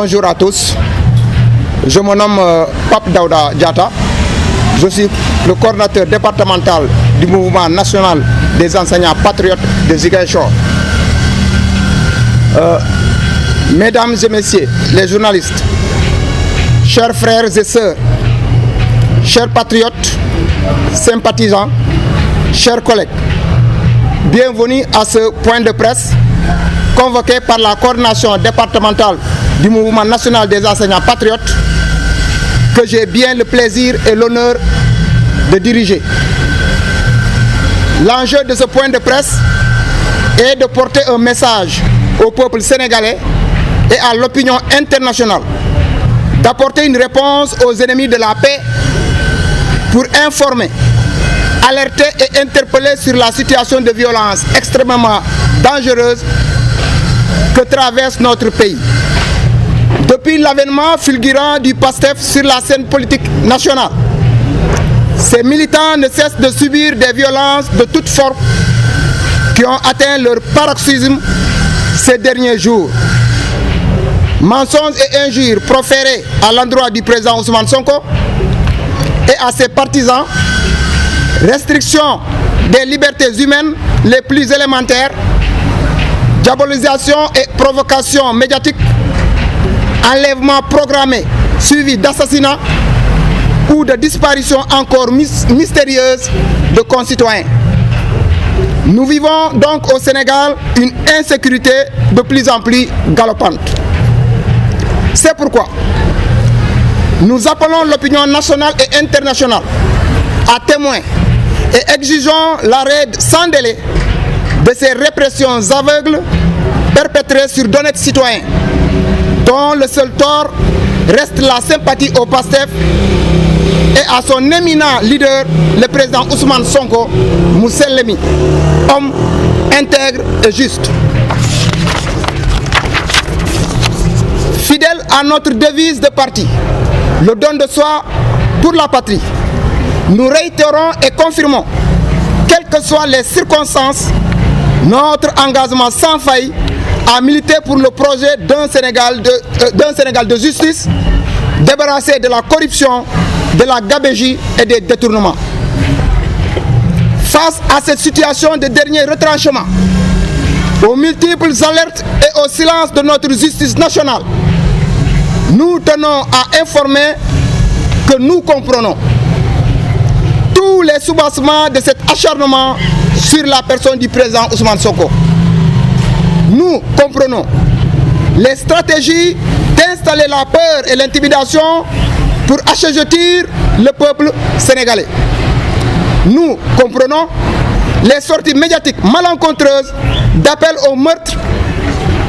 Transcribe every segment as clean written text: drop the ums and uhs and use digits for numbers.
Bonjour à tous, je me nomme Pape Daouda Diatta, je suis le coordinateur départemental du mouvement national des enseignants patriotes de Ziguinchor. Mesdames et messieurs les journalistes, chers frères et sœurs, chers patriotes, sympathisants, chers collègues, bienvenue à ce point de presse convoqué par la coordination départementale du mouvement national des enseignants patriotes que j'ai bien le plaisir et l'honneur de diriger. L'enjeu de ce point de presse est de porter un message au peuple sénégalais et à l'opinion internationale, d'apporter une réponse aux ennemis de la paix pour informer, alerter et interpeller sur la situation de violence extrêmement dangereuse que traverse notre pays. Depuis l'avènement fulgurant du PASTEF sur la scène politique nationale, ces militants ne cessent de subir des violences de toutes formes qui ont atteint leur paroxysme ces derniers jours. Mensonges et injures proférés à l'endroit du président Ousmane Sonko et à ses partisans, restriction des libertés humaines les plus élémentaires, diabolisation et provocation médiatique, enlèvement programmé suivi d'assassinats ou de disparitions encore mystérieuses de concitoyens. Nous vivons donc au Sénégal une insécurité de plus en plus galopante. C'est pourquoi nous appelons l'opinion nationale et internationale à témoin et exigeons l'arrêt sans délai de ces répressions aveugles perpétrées sur d'honnêtes citoyens, dont le seul tort reste la sympathie au PASTEF et à son éminent leader, le président Ousmane Sonko Mousselemi, homme intègre et juste. Fidèle à notre devise de parti, le don de soi pour la patrie, nous réitérons et confirmons, quelles que soient les circonstances, notre engagement sans faille à militer pour le projet d'un Sénégal de justice, débarrassé de la corruption, de la gabegie et des détournements. Face à cette situation de dernier retranchement, aux multiples alertes et au silence de notre justice nationale, nous tenons à informer que nous comprenons tous les soubassements de cet acharnement sur la personne du président Ousmane Sonko. Nous comprenons les stratégies d'installer la peur et l'intimidation pour assujettir le peuple sénégalais. Nous comprenons les sorties médiatiques malencontreuses d'appel au meurtre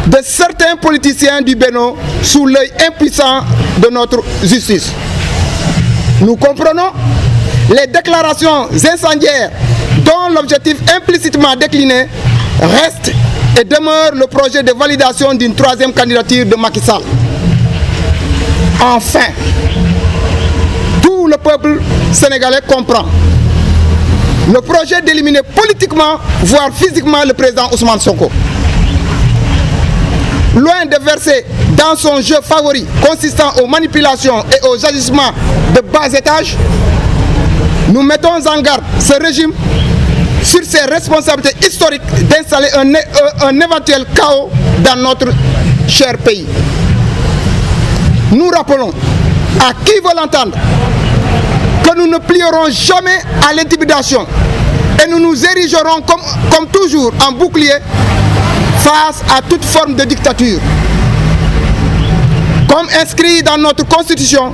de certains politiciens du Bénin sous l'œil impuissant de notre justice. Nous comprenons les déclarations incendiaires dont l'objectif implicitement décliné reste et demeure le projet de validation d'une troisième candidature de Macky Sall. Enfin, tout le peuple sénégalais comprend le projet d'éliminer politiquement, voire physiquement, le président Ousmane Sonko. Loin de verser dans son jeu favori consistant aux manipulations et aux agissements de bas étage, nous mettons en garde ce régime sur ses responsabilités historiques d'installer un éventuel chaos dans notre cher pays. Nous rappelons à qui veut l'entendre que nous ne plierons jamais à l'intimidation et nous nous érigerons comme toujours en bouclier face à toute forme de dictature. Comme inscrit dans notre constitution,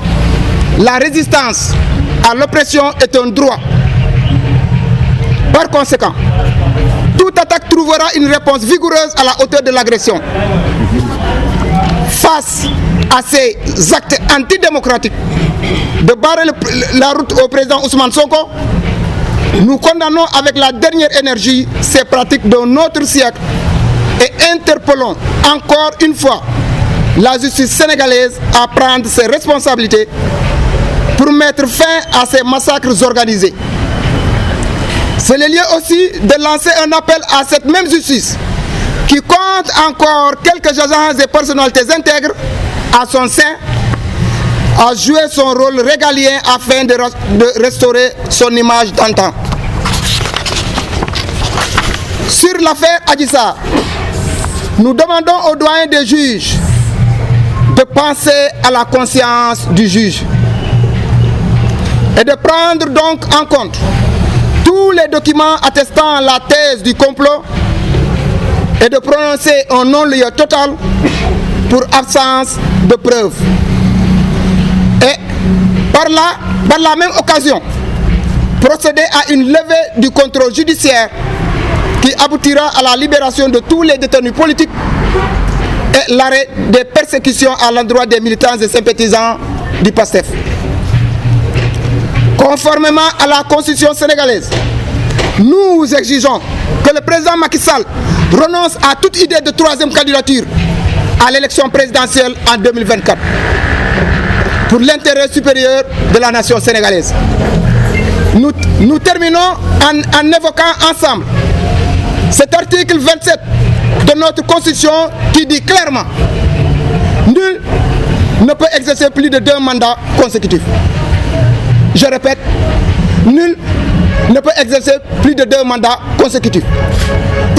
la résistance à l'oppression est un droit. Par conséquent, toute attaque trouvera une réponse vigoureuse à la hauteur de l'agression. Face à ces actes antidémocratiques de barrer la route au président Ousmane Sonko, nous condamnons avec la dernière énergie ces pratiques d'un autre siècle et interpellons encore une fois la justice sénégalaise à prendre ses responsabilités pour mettre fin à ces massacres organisés. C'est le lieu aussi de lancer un appel à cette même justice qui compte encore quelques agents et personnalités intègres à son sein, a joué son rôle régalien afin de restaurer son image d'antan. Sur l'affaire Adji Sarr, nous demandons au doyen des juges de penser à la conscience du juge et de prendre donc en compte tous les documents attestant la thèse du complot et de prononcer un non-lieu total pour absence de preuves. Et par la même occasion, procéder à une levée du contrôle judiciaire qui aboutira à la libération de tous les détenus politiques et l'arrêt des persécutions à l'endroit des militants et sympathisants du PASTEF. Conformément à la Constitution sénégalaise, nous exigeons que le président Macky Sall renonce à toute idée de troisième candidature à l'élection présidentielle en 2024 pour l'intérêt supérieur de la nation sénégalaise. Nous terminons en évoquant ensemble cet article 27 de notre Constitution qui dit clairement: nul ne peut exercer plus de 2 mandats consécutifs. Je répète, nul ne peut exercer plus de 2 mandats consécutifs.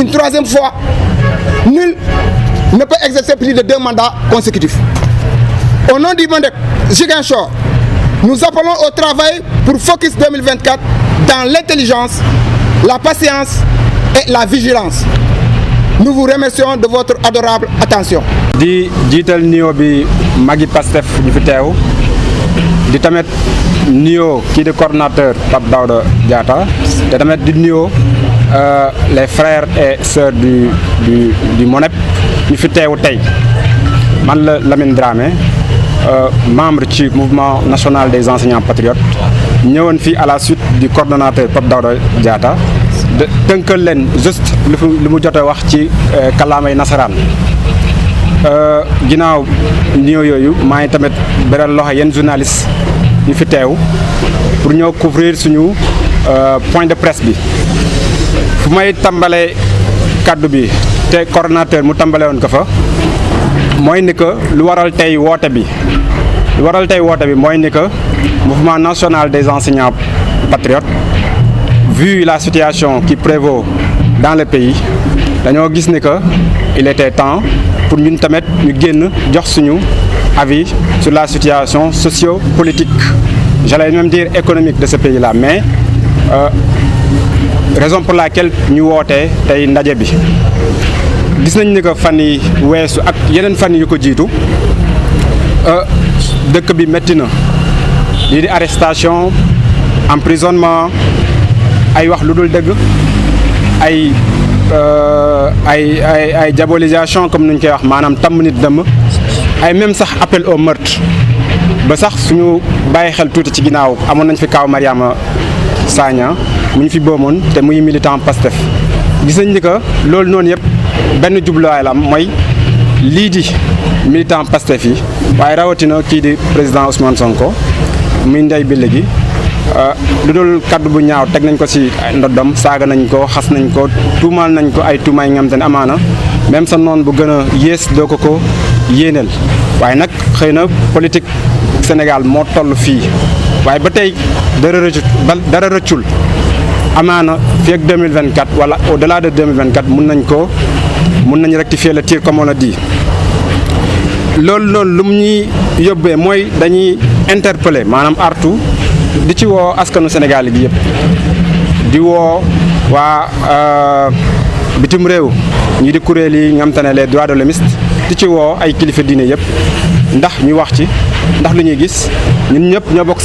Une troisième fois, nul ne peut exercer plus de 2 mandats consécutifs. Au nom du MONDEC Ziguinchor, nous appelons au travail pour Focus 2024 dans l'intelligence, la patience et la vigilance. Nous vous remercions de votre adorable attention. di jiital nuyoo bi magi Pastef ñu fi teew di tamit nuyoo kii di coordonnateur Pape Daouda Diatta te tamit di nuyoo les frères et sœurs du MONEP ñu fi teewu tey man la Lamine Dramé membre ci mouvement national des enseignants patriotes ñëwoon fii à la suite du coordonnateur Pape Daouda Diatta de tënkal leen juste lu mu jot a wax ci kàllaamay nasaraan ginnaaw nuyoo yooyu maa ngi tamit beral loxo yenn journaliste ñu fi teew pour ñëw couvrir suñu point de presse bi fu may tàmbalee kaddu bi te coordonnateur mu tàmbale woon ko fa mooy ni que lu waral tey woote bi mooy ni que mouvement national des enseignants patriotes, vu la situation qui prévaut dans le pays, dañoo gis ni que il était temps pour ñun tamit ñu génn jox suñu avis sur la situation socio-politique, j'allais même dire économique de ce pays-là, mais raison pour laquelle ñu wootee tey ndaje bi gis nañ ni que fan yi weesu ak yeneen fan yu ko jiitu dëkk bi métti na lii di arrestation, emprisonnement, ay wax lu dul dëgg, ay diabolisation comme nuñ koy wax maanaam tàmm nit dëmm, ay même sax appel au meurtre. ba sax suñu bàyyi xel tuuti ci ginnaaw amoon nañ fi kaaw Mariama Sagna mu ñu fi boomoon te muy militant Pastef. gis nañ ni que loolu noonu yëpp benn jubluwaay la am mooy lii di militant Pastef yi waaye rawatina kii di président Ousmane Sonko muy ndey bi léegi lu dul kaddu bu ñaaw teg nañ ko ci ndoddam, saaga nañ ko, xas nañ ko, tuumaal nañ ko ay tuumaay nga xam te ne amaana même sa noon bu gën a yées doo ko yéeneel. waaye nag xëy na politique Sénégal moo toll fii waaye ba tey dara rëccul amaana fii ak 2024 wala au delà de 2024 mun nañ rectifier le tir comme on l'a dit. loolu noonu lu mu ñuy yóbbee mooy dañuy interpeller maanaam artu di ci woo askanu Sénégal gi yëpp di woo waa bitim réew ñi di kuréel yi nga xam te ne les droits de l'homme di ci woo ay kilifa diine yëpp ndax ñu wax ci ndax lu ñuy gis ñun ñëpp ñoo bokk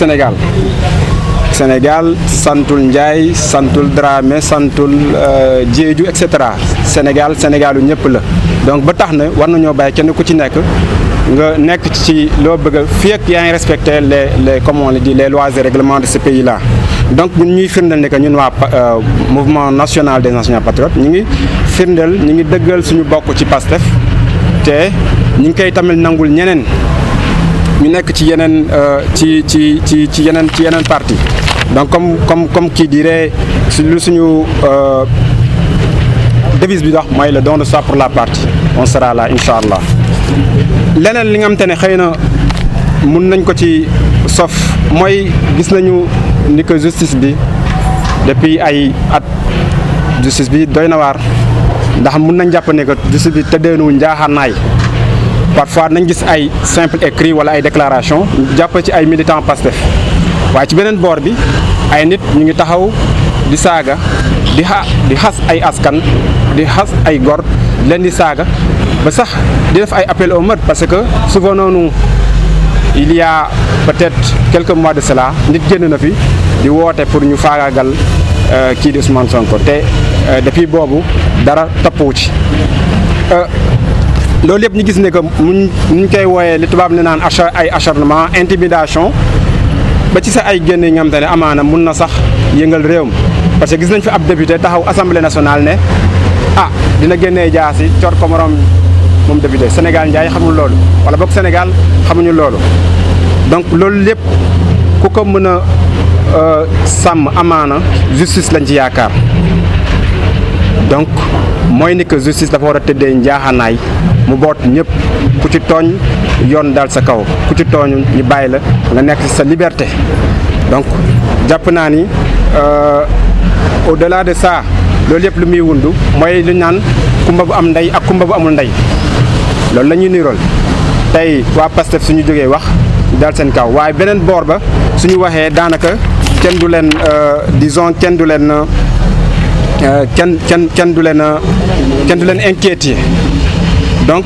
Sénégal santul Ndiaye santul Dramé santul Diédhiou et cetera Sénégalu ñëpp la donc ba tax na war nañoo bàyyi kenn ku ci nekk nga nekk ci loo bëgg a fii ak yaa ngi respecter les comme on le dit les lois et règlements de ce pays là. donc ñun ñuy firndeel ne que ñun waa mouvement national des enseignants patriotes ñu ngi firndeel ñu ngi dëggal suñu bokk ci Pastef te ñu ngi koy tamit nangul ñeneen ñu nekk ci yeneen ci yeneen parti donc comme qui dirait lu suñu devise bi wax mooy le don de soi pour la partie on sera là incha allah. leneen li nga xamante ne xëy na mun nañ ko ci sof mooy gis nañu ni que justice bi depuis ay at justice bi doy na waar ndax mun nañ jàpp ne que justice bi tëddeenu njaaxaanaay parfois nañ gis ay simple écrit wala ay déclaration jàpp ci ay militants Pastef waaye ci beneen boor bi ay nit ñu ngi taxaw di saaga di xas ay askan di xas ay gor leen di saaga ba sax di def ay appel au meurtre parce que souvenons-nous il y a peut-être quelques mois de cela nit génn na fi di woote pour ñu faagaagal kii di Ousmane Sonko te depuis boobu dara toppuwu ci loolu yëpp ñu gis ne que ñu koy wooyee li tubaab ne naan ay acharnement intimidation ba ci sa ay génn yi nga xamante ne amaana mun na sax yëngal réew mi parce que gis nañ fi ab député taxaw assemblée nationale ne dina génnee jaasi cor ko moom député Sénégal njaay xamul loolu wala boog Sénégal xamuñu loolu donc loolu lépp ku ko mën a sàmm amaana justice lañ ci yaakaar donc mooy ni que justice dafa war a tëddee njaaxanaay mu boot ñëpp ku ci tooñ yoon dal sa kaw ku ci tooñu ñu bàyyi la nga nekk ci sa liberté donc jàpp naa ni au-delà de ça loolu yëpp lu muy wundu mooy lu ñu naan kumba bu am ndey ak kumba bu amul ndey loolu la ñuy nirool tey waa Pastef suñu jógee wax dal seen kaw waaye beneen boor ba suñu waxee daanaka kenn du leen disons kenn du leen kenn du leen inquiéter donc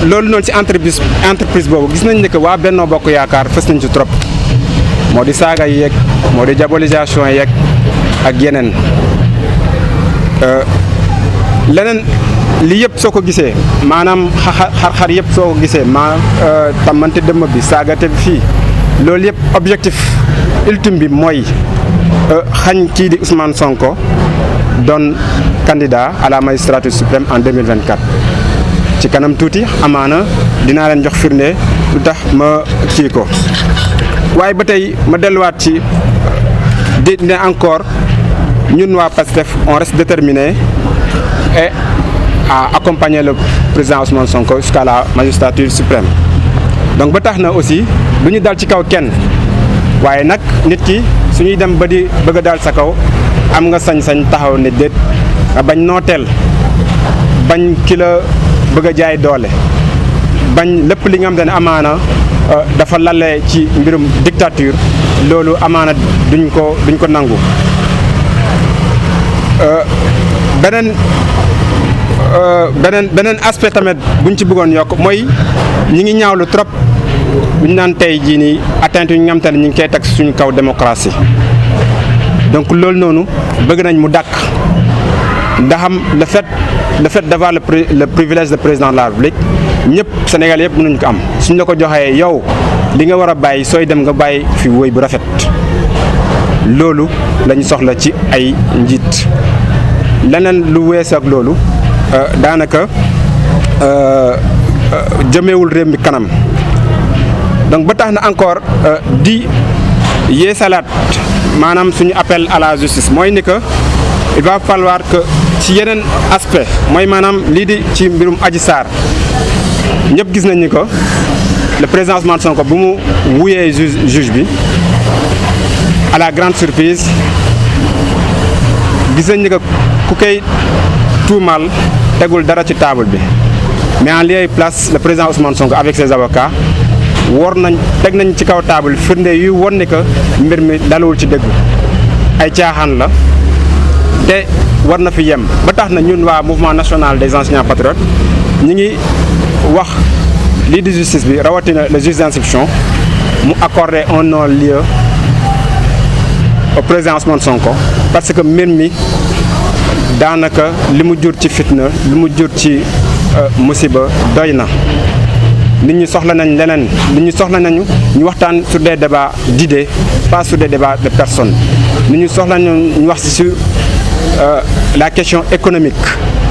loolu noonu ci entreprise boobu gis nañ ne que waa Benno Bokk Yaakaar fës nañ ci trop moo di saaga yeeg moo di diabolisation yeeg ak yeneen leneen li yëpp soo ko gisee maanaam xar-xar yëpp soo ko gisee tàmmante dëmm bi saagate bi fii loolu yëpp objectif ultime bi mooy xañ kii di Ousmane Sonko doon candidat à la magistrature suprême en 2024 ci kanam tuuti amaana dinaa leen jox firnde lu tax ma kii ko waaye ba tey ma delluwaat ci di ne encore ñun waa PASTEF on reste déterminé et à accompagner le président Ousmane Sonko jusqu'à la magistrature suprême donc ba tax na aussi du ñu dal ci kaw kenn waaye nag nit ki suñuy dem ba di bëgg a dal sa kaw am nga sañ-sañ taxaw ne déet nga bañ nooteel bañ ki la bëgg a jaay doole bañ lépp li nga xam ne amaana dafa lalee ci mbirum dictature loolu amaana duñ ko nangu beneen aspect tamit buñ ci bëggoon yokk mooy ñi ngi ñaawlu trop buñ naan tey jii nii atteinte yu nga xam ne ñu ngi koy teg suñu kaw démocratie donc loolu noonu bëgg nañ mu dàkk ndaxam le fait d'avoir le privilège de président de la République ñëpp Sénégal yëpp mënuñ ko am suñ la ko joxee yow li nga war a bàyyi sooy dem nga bàyyi fi woy bu rafet loolu lañu soxla ci ay njiit leneen lu wees ak loolu daanaka jëmeewul réew mi kanam donc ba tax na encore di yeesalaat maanaam suñu appel à la justice mooy ni que il va falloir que ci yeneen aspect mooy maanaam lii di ci mbirum Adji Sarr ñëpp gis nañ ni ko le président Ousmane Sonko bu mu wuyee juge bi à la grande surprise gis nañ ni que ku koy tuumal tegul dara ci table bi mais en lieu place le président Ousmane Sonko avec ses avocats teg nañ ci kaw table firnde yu won ni que mbir mi dalawul ci dëgg ay caaxaan la te war na fi yem ba tax na ñun waa mouvement national des enseignants patriotes ñi ngi wax lii di justice bi rawatina le juge d'instruction mu accorder un non-lieu au président Ousmane Sonko parce que mbir mi daanaka li mu jur ci fitna li mu jur ci musiba doy na nit ñi soxla nañ leneen nit ñi soxla nañu ñu waxtaan sur des débats d'idées pas sur des débats de personnes nit ñi soxla nañu ñu wax sur la question économique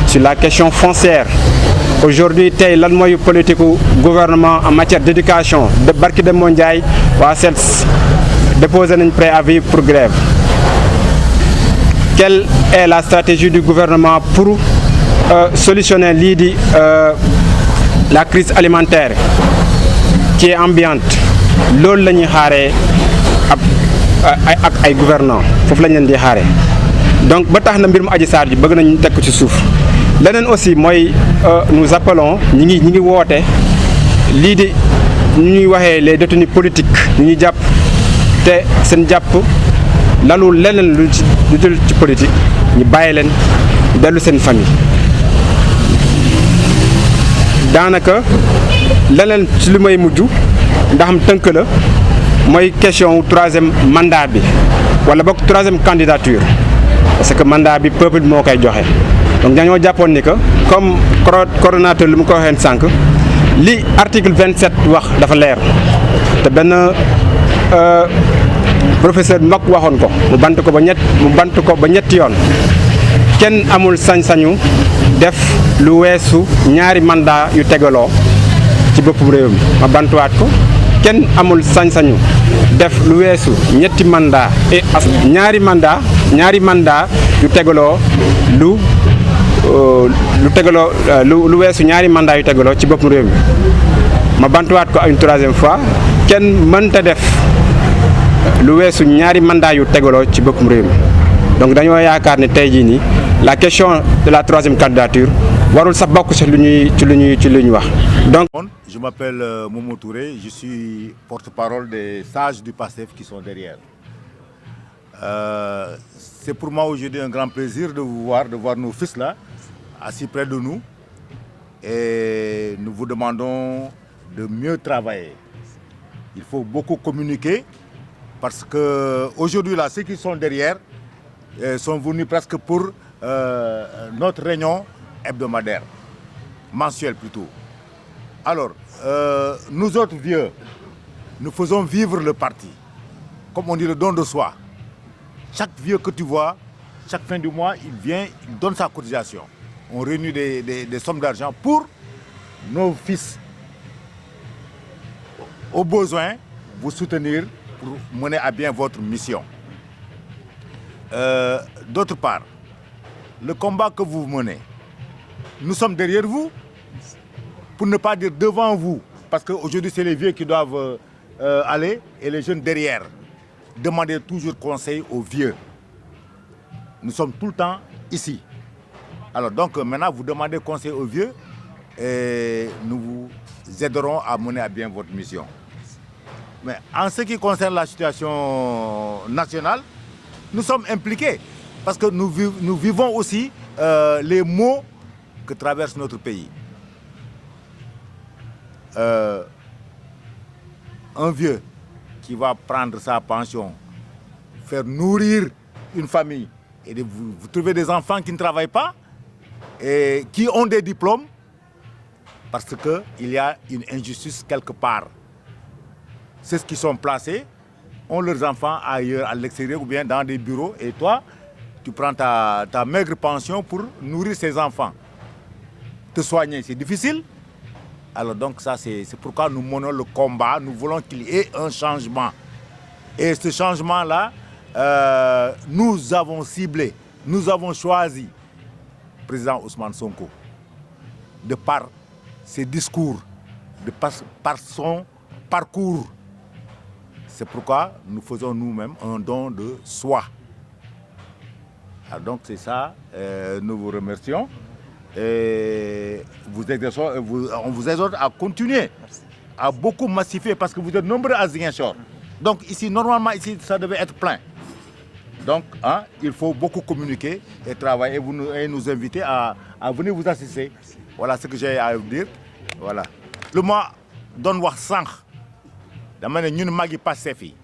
sur la question foncière aujourd'hui tey lan mooy politique gouvernement en matière d'éducation de barki de Ndiaye waa CELS déposé nañ préavis pour grève quelle est la stratégie du gouvernement pour solutionner lii di la crise alimentaire qui est ambiante loolu la ñuy xaaree ak ay gouvernants foofu lañ leen di xaaree donc ba tax na mbir mu Adji Sarr ji bëgg nañu teg ko ci suuf leneen aussi mooy nous appelons ñi ngi woote lii di ñu ñuy waxee les détenus politiques ñu ñuy jàpp te seen jàpp lalul leneen lu dul ci politique ñu bàyyi leen dellu seen famille daanaka leneen ci li may mujj ndax am tënk la mooy question troisième mandat bi wala boog troisième candidature parce que mandat bi peuple bi moo koy joxe donc dañoo jàppoon ni que comme coordonnateur li mu ko waxee sànq li article 27 wax dafa leer te benn professeur mag waxoon ko mu bant ko ba ñetti yoon kenn amul sañ-sañu def lu weesu ñaari mandat yu tegaloo ci boppum réew mi ma bantuwaat ko kenn amul sañ-sañu def lu weesu ñetti mandat et ñaari mandat yu tegaloo lu weesu ñaari mandat yu tegaloo ci boppum réew mi ma bantuwaat ko une troisième fois kenn mënta def lu weesu ñaari mandat yu tegaloo ci boppum réew mi donc dañoo yaakaar ne tey jii nii la question de la troisième candidature warul sax bokk ci lu ñuy wax donc. Je m'appelle Momo Touré, je suis porte-parole des sages du PASTEF qui sont derrière. C'est pour moi aujourd'hui un grand plaisir de vous voir, de voir nos fils là, assis près de nous. Et nous vous demandons de mieux travailler. Il faut beaucoup communiquer parce que aujourd'hui là, ceux qui sont derrière sont venus presque pour notre réunion hebdomadaire, mensuelle plutôt. Alors, nous autres vieux, nous faisons vivre le parti. Comme on dit, le don de soi. Chaque vieux que tu vois, chaque fin du mois, il vient, il donne sa cotisation. On réunit des sommes d'argent pour nos fils. Au besoin, vous soutenir pour mener à bien votre mission. D'autre part, le combat que vous menez, nous sommes derrière vous, pour ne pas dire devant vous, parce qu'aujourd'hui c'est les vieux qui doivent aller et les jeunes derrière. Demandez toujours conseil aux vieux. Nous sommes tout le temps ici. Alors donc maintenant vous demandez conseil aux vieux et nous vous aiderons à mener à bien votre mission. Mais en ce qui concerne la situation nationale, nous sommes impliqués parce que nous vivons aussi les maux que traverse notre pays. Un vieux qui va prendre sa pension, faire nourrir une famille, et vous trouvez des enfants qui ne travaillent pas et qui ont des diplômes parce qu'il y a une injustice quelque part. C'est ce qui sont placés, ont leurs enfants ailleurs, à l'extérieur ou bien dans des bureaux, et toi, tu prends ta maigre pension pour nourrir ces enfants. Te soigner, c'est difficile. Alors donc ça, c'est pourquoi nous menons le combat, nous voulons qu'il y ait un changement. Et ce changement-là, nous avons ciblé, nous avons choisi le président Ousmane Sonko, de par ses discours, par son parcours. C'est pourquoi nous faisons nous-mêmes un don de soi. Alors donc c'est ça, nous vous remercions. Et on vous exhorte à continuer, à beaucoup massifier parce que vous êtes nombreux à Ziguinchor. Donc ici, normalement, ici, ça devait être plein. Donc, il faut beaucoup communiquer et travailler et nous inviter à venir vous assister. Voilà ce que j'ai à vous dire. Voilà. Le mois donne wax sank. Dama ne ñun magi Pastef yi.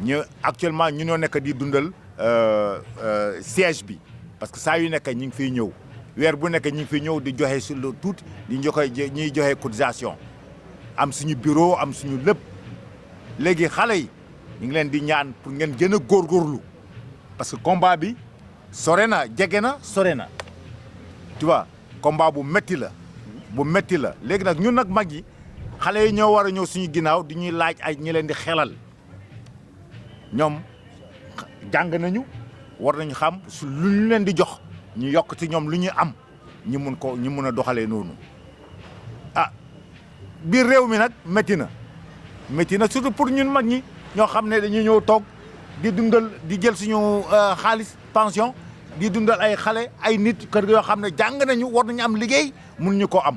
Ñu actuellement ñu ñoo nekk di dundal siège bi parce que saa yu nekk ñu ngi fiy ñëw. Weer bu nekk ñu ngi fi ñëw di joxe sur le tout di ñuy joxe cotisation am suñu bureau am suñu lépp léegi xale yi ñu ngi leen di ñaan pour ngeen gën a góorgóorlu parce que combat bi sore na jege na sore na tu vois combat bu metti la léegi nag ñun nag mag yi xale yi ñoo war a ñëw suñu ginnaaw di ñuy laaj ay ñi leen di xelal ñoom jàng nañu war nañu xam su lu ñu leen di jox ñu yokk ci ñoom lu ñu am ñu mun a doxalee noonu ah biir réew mi nag métti na surtout pour ñun mag ñi ñoo xam ne dañuy ñëw toog di dundal di jël suñu xaalis pension di dundal ay xale ay nit kër yoo xam ne jàng nañu war nañu am liggéey mënuñu ko am.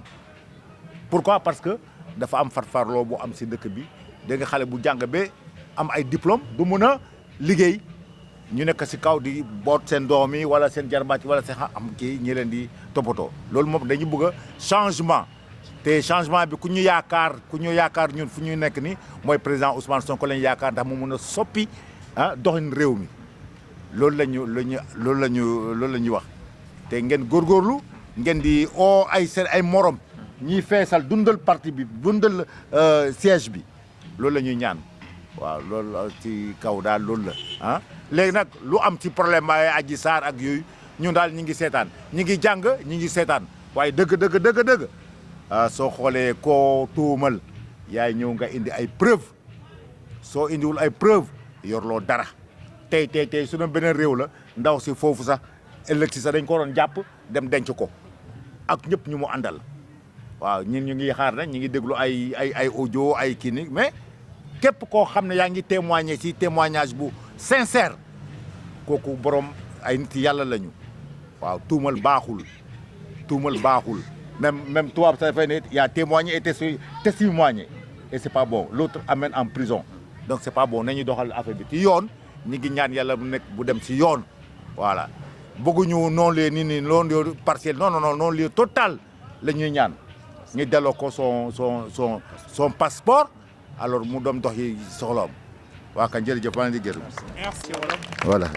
pourquoi parce que dafa am farfarloo bu am si dëkk bi dégg nga xale bu jàng ba am ay diplôme du mën a liggéey ñu nekk si kaw di boot seen doom yi wala seen jarbaat wala seen am kii ñi leen di toppatoo loolu moom dañu bëgg a changement. te changement bi ku ñu yaakaar ñun fu ñu nekk ni mooy président Ousmane Sonko lañu yaakaar ndax mu mën a soppi doxin réew mi loolu la ñuy wax te ngeen góorgóorlu ngeen di ay seen ay morom ñiy feesal dundal parti bi dundal siège bi loolu la ñuy ñaan waaw loolu ci kaw daal loolu la léegi nag lu am ci problème ay Adji Sarr ak yooyu ñun daal ñi ngi seetaan ñi ngi jàng ñi ngi seetaan waaye dëgg soo xoolee koo tuumal yaay ñëw nga indi ay preuve soo indiwul ay preuve yorloo dara tey su doon beneen réew la ndaw si foofu sax ëllëg si sax dañ ko doon jàpp dem denc ko ak ñëpp ñu mu àndal waaw ñun ñu ngi xaar nag ñu ngi déglu ay audio ay kii ni mais képp koo xam ne yaa ngi témoigner ci témoignage bu sincère kooku borom ay nit yàlla lañu waaw tuumal baaxul même toi ça fait ne y a témoigné et testimonié et c'est pas bon l'autre amène en prison donc c'est pas bon nañu doxal affaire bi ci yoon ñi ngi ñaan yàlla bu nekk bu dem ci yoon voilà bëgguñu non-lieu ni non-lieu partiel non lieu total la ñuy ñaan ñu delloo ko son passeport alors mu doom dox yi soxlaam waa kan jërëjëf maa ngi di gërëm. Merci. Voilà